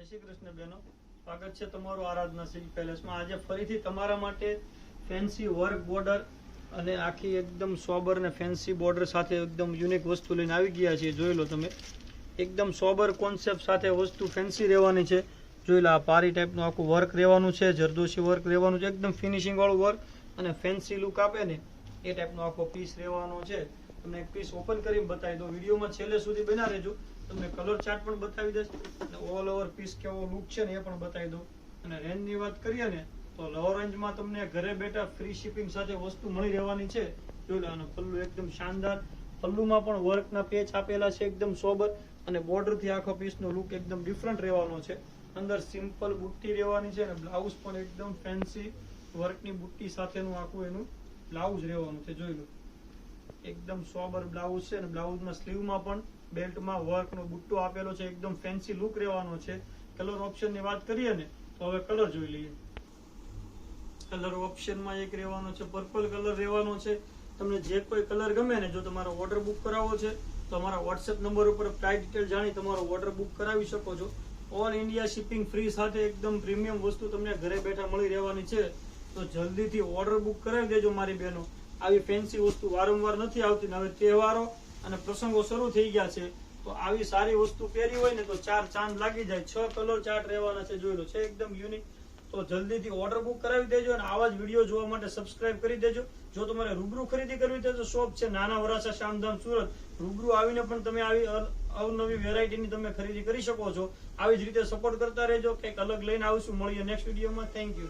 જય શ્રી કૃષ્ણ બેનો, સ્વાગત છે તમારું આરાધના સિલ્ક પેલેસમાં। આજે ફરીથી તમારા માટે ફેન્સી વર્ક બોર્ડર અને આખી એકદમ સોબર ને ફેન્સી બોર્ડર સાથે એકદમ યુનિક વસ્તુ લઈને આવી ગયા છીએ। જોઈ લો તમે, એકદમ સોબર કોન્સેપ્ટ સાથે વસ્તુ ફેન્સી રહેવાની છે। જોઈ લો, આ પારી ટાઈપનું આખું વર્ક રહેવાનું છે, જરદોશી વર્ક રહેવાનું છે, એકદમ ફિનિશિંગ વાળું વર્ક અને ફેન્સી લુક આપે ને એ ટાઈપનો આખો પીસ રહેવાનો છે। તમને એક પીસ ઓપન કરીને બતાવી દો, વિડીયોમાં છેલ્લે સુધી બના રહેજો। તમને કલર ચાર્ટ પણ બતાવી દઈશ અને ઓલ ઓવર પીસ કેવો લુક છે ને એ પણ બતાવી દો। અને રેન્જની વાત કરીએ ને તો લો રેન્જમાં તમને ઘરે બેઠા ફ્રી શિપિંગ સાથે વસ્તુ મળી રહેવાની છે। જોઈ લો, આનો પલ્લુ એકદમ શાનદાર, પલ્લુમાં પણ વર્કના પેચ આપેલા છે એકદમ સોબર અને બોર્ડરથી આખો પીસનો લુક એકદમ ડિફરન્ટ રહેવાનો છે। અંદર સિમ્પલ બુટ્ટી રહેવાની છે અને બ્લાઉઝ પણ એકદમ ફેન્સી વર્કની બુટ્ટી સાથેનું આખું એનું બ્લાઉઝ રહેવાનું છે। જોઈ લો, એકદમ સોબર બ્લાઉઝ છે અને બ્લાઉઝમાં સ્લીવમાં પણ બેલ્ટમાં વર્કનો બુટ્ટો આપેલો છે, એકદમ ફેન્સી લુક રહેવાનો છે। કલર ઓપ્શનની વાત કરીએ ને તો હવે કલર જોઈ લઈએ। કલર ઓપ્શનમાં એક રહેવાનો છે પર્પલ કલર રહેવાનો છે। તમને જે કોઈ કલર ગમે ને, જો તમારો ઓર્ડર બુક કરાવવો છે તો અમારા વોટ્સએપ નંબર ઉપર પ્રાઇસ ડિટેલ જાણી તમારો ઓર્ડર બુક કરાવી શકો છો। ઓલ ઇન્ડિયા શિપિંગ ફ્રી સાથે એકદમ પ્રીમિયમ વસ્તુ તમને ઘરે બેઠા મળી રહેવાની છે। તો જલ્દીથી ઓર્ડર બુક કરાવી દેજો મારી બહેનો। આવી ફેન્સી વસ્તુ વારંવાર નથી આવતી ને હવે તહેવારો અને પ્રસંગો શરૂ થઈ ગયા છે તો આવી સારી વસ્તુ પહેરી હોય ને તો ચાર ચાંદ લાગી જાય। 6 કલર ચાર્ટ રહેવાના છે, જોઈ લો, છે એકદમ યુનિક। તો જલ્દીથી ઓર્ડર બુક કરાવી દેજો અને આવા જ વિડીયો જોવા માટે સબસ્ક્રાઇબ કરી દેજો। જો તમારે રૂબરૂ ખરીદી કરવી છે તો શોપ છે નાના વરાછા શામધામ સુરત, રૂબરૂ આવીને પણ તમે આવી અવનવી વેરાયટીની તમે ખરીદી કરી શકો છો। આવી જ રીતે સપોર્ટ કરતા રહેજો, કંઈક અલગ લઈને આવશું। મળીએ નેક્સ્ટ વિડીયોમાં। Thank you.